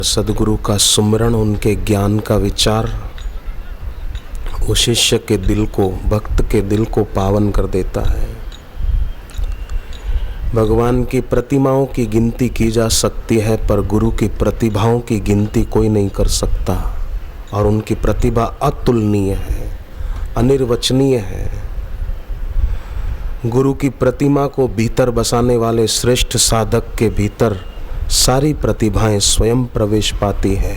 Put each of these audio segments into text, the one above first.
सद्गुरु का सुमिरन, उनके ज्ञान का विचार वो शिष्य के दिल को, भक्त के दिल को पावन कर देता है। भगवान की प्रतिमाओं की गिनती की जा सकती है, पर गुरु की प्रतिभाओं की गिनती कोई नहीं कर सकता। और उनकी प्रतिभा अतुलनीय है, अनिर्वचनीय है। गुरु की प्रतिमा को भीतर बसाने वाले श्रेष्ठ साधक के भीतर सारी प्रतिभाएं स्वयं प्रवेश पाती है।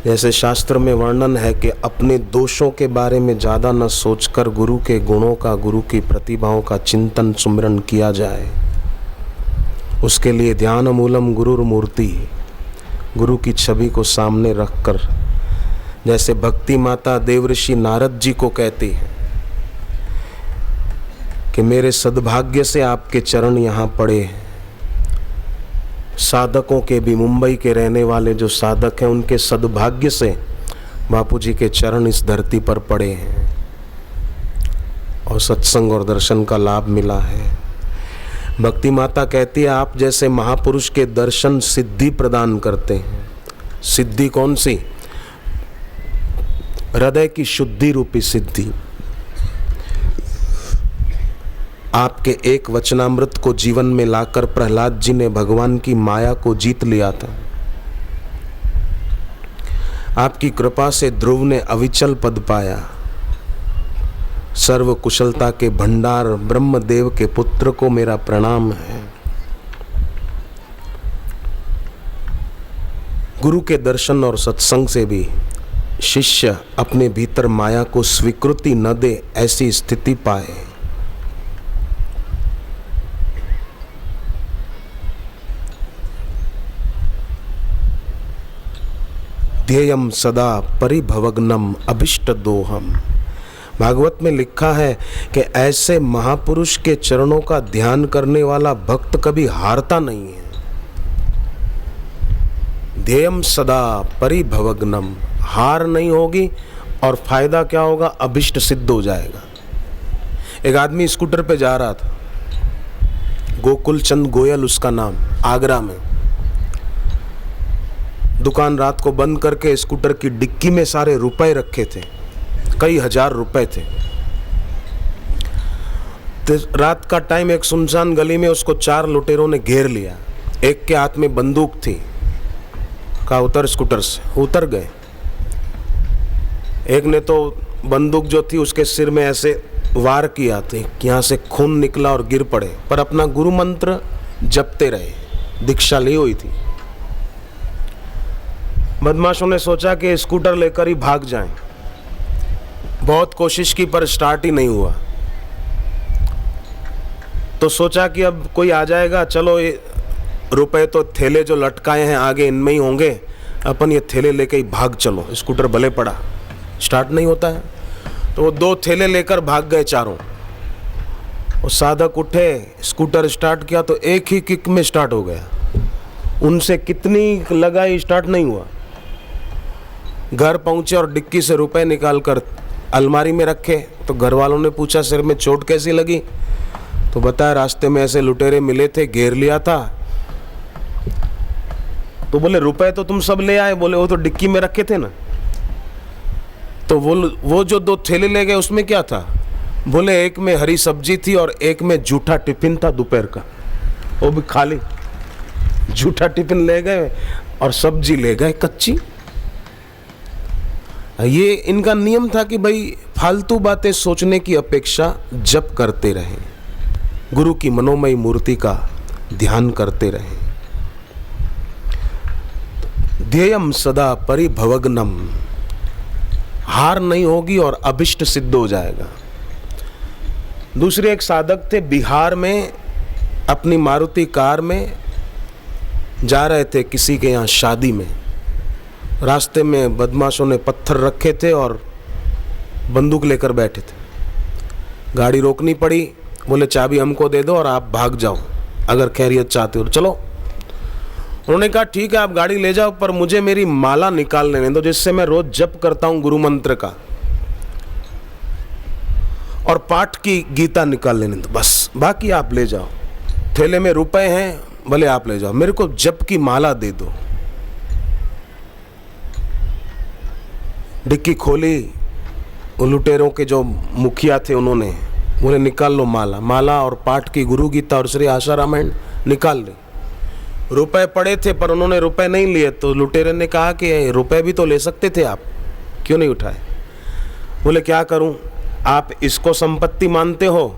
जैसे शास्त्र में वर्णन है कि अपने दोषों के बारे में ज़्यादा न सोचकर गुरु के गुणों का, गुरु की प्रतिभाओं का चिंतन सुमिरन किया जाए। उसके लिए ध्यान मूलम गुरुर मूर्ति, गुरु की छवि को सामने रखकर, जैसे भक्ति माता देवऋषि नारद जी को कहती है कि मेरे सद्भाग्य से आपके चरण यहाँ पड़े हैं। साधकों के भी, मुंबई के रहने वाले जो साधक हैं, उनके सद्भाग्य से बापू जी के चरण इस धरती पर पड़े हैं और सत्संग और दर्शन का लाभ मिला है। भक्ति माता कहती है आप जैसे महापुरुष के दर्शन सिद्धि प्रदान करते हैं। सिद्धि कौन सी? हृदय की शुद्धि रूपी सिद्धि। आपके एक वचनामृत को जीवन में लाकर प्रहलाद जी ने भगवान की माया को जीत लिया था। आपकी कृपा से ध्रुव ने अविचल पद पाया। सर्व कुशलता के भंडार ब्रह्मदेव के पुत्र को मेरा प्रणाम है। गुरु के दर्शन और सत्संग से भी शिष्य अपने भीतर माया को स्वीकृति न दे, ऐसी स्थिति पाए। ध्येयम सदा परिभवग्नम अभिष्ट दोहम। भागवत में लिखा है कि ऐसे महापुरुष के चरणों का ध्यान करने वाला भक्त कभी हारता नहीं है। ध्येयम सदा परिभवग्नम, हार नहीं होगी और फायदा क्या होगा? अभिष्ट सिद्ध हो जाएगा। एक आदमी स्कूटर पे जा रहा था, गोकुल चंद गोयल उसका नाम, आगरा में। दुकान रात को बंद करके स्कूटर की डिक्की में सारे रुपए रखे थे, कई हजार रुपए थे। तो रात का टाइम, एक सुनसान गली में उसको 4 लुटेरों ने घेर लिया। एक के हाथ में बंदूक थी, कहा उतर स्कूटर से। उतर गए। एक ने तो बंदूक जो थी उसके सिर में ऐसे वार किया था, यहाँ से खून निकला और गिर पड़े, पर अपना गुरु मंत्र जपते रहे, दीक्षा ली हुई थी। बदमाशों ने सोचा कि स्कूटर लेकर ही भाग जाएं। बहुत कोशिश की पर स्टार्ट ही नहीं हुआ। तो सोचा कि अब कोई आ जाएगा, चलो ये रुपए तो थैले जो लटकाए हैं आगे इनमें ही होंगे, अपन ये थैले लेकर ही भाग चलो। स्कूटर भले पड़ा, स्टार्ट नहीं होता है। तो वो 2 थैले लेकर भाग गए चारों। वो साधक उठे, स्कूटर स्टार्ट किया तो एक ही किक में स्टार्ट हो गया। उनसे कितनी लगाई, स्टार्ट नहीं हुआ। घर पहुंचे और डिक्की से रुपए निकालकर अलमारी में रखे। तो घर वालों ने पूछा सिर में चोट कैसी लगी? तो बताया रास्ते में ऐसे लुटेरे मिले थे, घेर लिया था। तो बोले रुपए तो तुम सब ले आए? बोले वो तो डिक्की में रखे थे ना। तो वो जो 2 थैले ले गए उसमें क्या था? बोले एक में हरी सब्जी थी और एक में जूठा टिफिन था दोपहर का, वो भी खाली। जूठा टिफिन ले गए और सब्जी ले गए कच्ची। ये इनका नियम था कि भाई फालतू बातें सोचने की अपेक्षा जप करते रहें, गुरु की मनोमयी मूर्ति का ध्यान करते रहें। ध्येयम सदा परिभवग्नम, हार नहीं होगी और अभिष्ट सिद्ध हो जाएगा। दूसरे एक साधक थे, बिहार में अपनी मारुति कार में जा रहे थे किसी के यहाँ शादी में। रास्ते में बदमाशों ने पत्थर रखे थे और बंदूक लेकर बैठे थे। गाड़ी रोकनी पड़ी। बोले चाबी हमको दे दो और आप भाग जाओ, अगर खैरियत चाहते हो। चलो, उन्होंने कहा ठीक है आप गाड़ी ले जाओ, पर मुझे मेरी माला निकाल लेने दो जिससे मैं रोज जप करता हूं गुरु मंत्र का, और पाठ की गीता निकाल लेने दो, बस बाकी आप ले जाओ। थैले में रुपए हैं, भले आप ले जाओ, मेरे को जप की माला दे दो। डिक्की खोली, वो लुटेरों के जो मुखिया थे उन्होंने बोले निकाल लो माला। माला और पाठ की गुरु गीता और श्री आशा रामायण निकाल ली। रुपए पड़े थे पर उन्होंने रुपए नहीं लिए, तो लुटेरे ने कहा कि रुपए भी तो ले सकते थे आप, क्यों नहीं उठाए? बोले क्या करूं, आप इसको संपत्ति मानते हो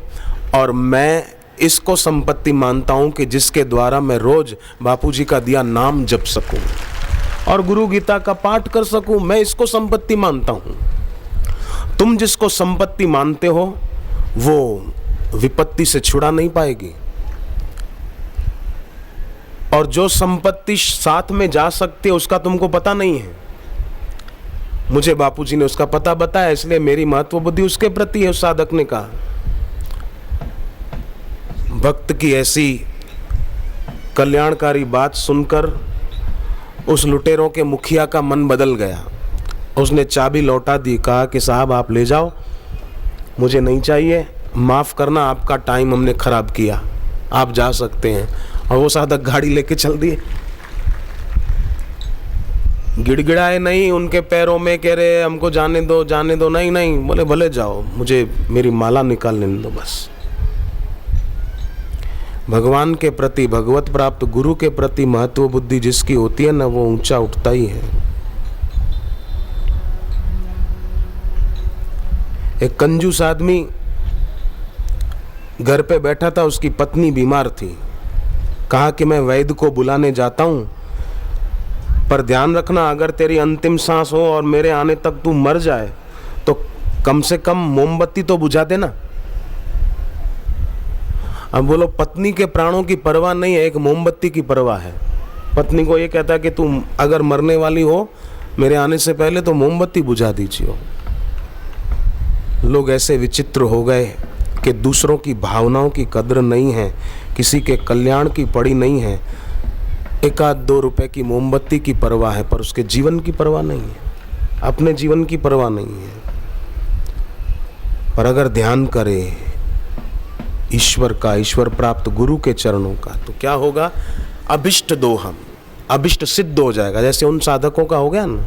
और मैं इसको संपत्ति मानता हूं कि जिसके द्वारा मैं रोज बापूजी का दिया नाम जप सकूं और गुरु गीता का पाठ कर सकूं। मैं इसको संपत्ति मानता हूं। तुम जिसको संपत्ति मानते हो वो विपत्ति से छुड़ा नहीं पाएगी, और जो संपत्ति साथ में जा सकती है उसका तुमको पता नहीं है। मुझे बापूजी ने उसका पता बताया, इसलिए मेरी महत्व बुद्धि उसके प्रति है। उस साधक ने कहा। भक्त की ऐसी कल्याणकारी बात सुनकर उस लुटेरों के मुखिया का मन बदल गया। उसने चाबी लौटा दी, कहा कि साहब आप ले जाओ, मुझे नहीं चाहिए, माफ करना, आपका टाइम हमने खराब किया, आप जा सकते हैं। और वो साधक गाड़ी लेके चल दिए। गिड़गिड़ाए नहीं उनके पैरों में, कह रहे हमको जाने दो जाने दो। नहीं नहीं, बोले भले जाओ, मुझे मेरी माला निकालने दो बस। भगवान के प्रति, भगवत प्राप्त गुरु के प्रति महत्व बुद्धि जिसकी होती है ना, वो ऊंचा उठता ही है। एक कंजूस आदमी घर पे बैठा था, उसकी पत्नी बीमार थी। कहा कि मैं वैद्य को बुलाने जाता हूं, पर ध्यान रखना अगर तेरी अंतिम सांस हो और मेरे आने तक तू मर जाए तो कम से कम मोमबत्ती तो बुझा देना। अब बोलो, पत्नी के प्राणों की परवाह नहीं है, एक मोमबत्ती की परवाह है। पत्नी को ये कहता है कि तुम अगर मरने वाली हो मेरे आने से पहले तो मोमबत्ती बुझा दीजिए। लोग ऐसे विचित्र हो गए कि दूसरों की भावनाओं की कद्र नहीं है, किसी के कल्याण की पड़ी नहीं है। 1-2 रुपए की मोमबत्ती की परवाह है, पर उसके जीवन की परवाह नहीं है, अपने जीवन की परवाह नहीं है। पर अगर ध्यान करे ईश्वर का, ईश्वर प्राप्त गुरु के चरणों का, तो क्या होगा? अभिष्ट दोहम, अभिष्ट सिद्ध हो जाएगा, जैसे उन साधकों का हो गया ना।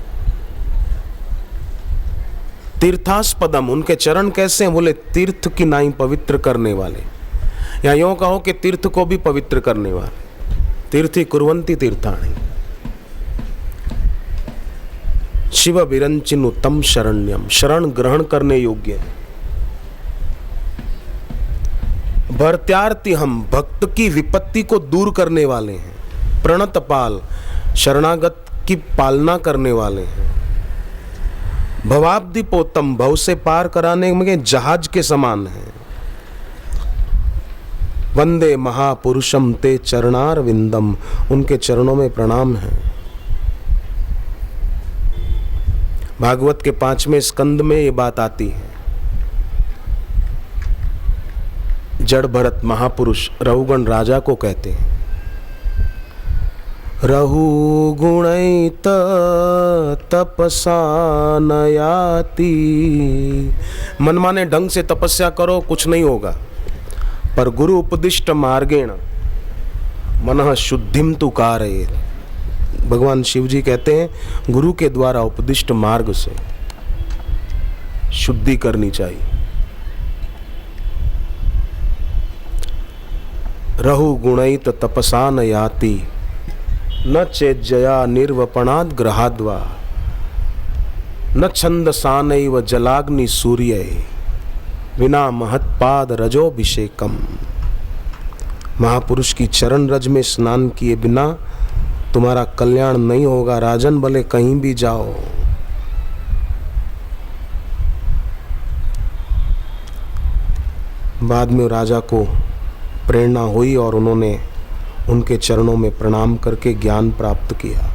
तीर्थास्पदम, उनके चरण कैसे हैं? बोले तीर्थ की नाई पवित्र करने वाले, या यूं कहो कि तीर्थ को भी पवित्र करने वाले। तीर्थी कुर्वन्ति तीर्थानि, शिव विरंचिन उत्तम शरण्यम, शरण ग्रहण करने योग्य है। भर्त्यार्थी, हम भक्त की विपत्ति को दूर करने वाले हैं। प्रणतपाल, शरणागत की पालना करने वाले हैं। भवाब्धिपोतम, भव से पार कराने में जहाज के समान है। वंदे महापुरुषम ते चरणार विंदम, उनके चरणों में प्रणाम है। भागवत के 5वें स्कंद में ये बात आती है। जड़ भरत महापुरुष रहुगण राजा को कहते हैं, रहु गुणैत तपसा नयाति, मनमाने ढंग से तपस्या करो कुछ नहीं होगा, पर गुरु उपदिष्ट मार्गेण मनः शुद्धिम तु कारयेत्। भगवान शिव जी कहते हैं गुरु के द्वारा उपदिष्ट मार्ग से शुद्धि करनी चाहिए। रहु गुणैत तपसा न याति, न चेज्जया निर्वपणाद ग्रहाद्वा, न छंदसानैव जलाग्नि सूर्य, विना महत्पाद रजोभिषेकम। महापुरुष की चरण रज में स्नान किए बिना तुम्हारा कल्याण नहीं होगा राजन, भले कहीं भी जाओ। बाद में राजा को प्रेरणा हुई और उन्होंने उनके चरणों में प्रणाम करके ज्ञान प्राप्त किया।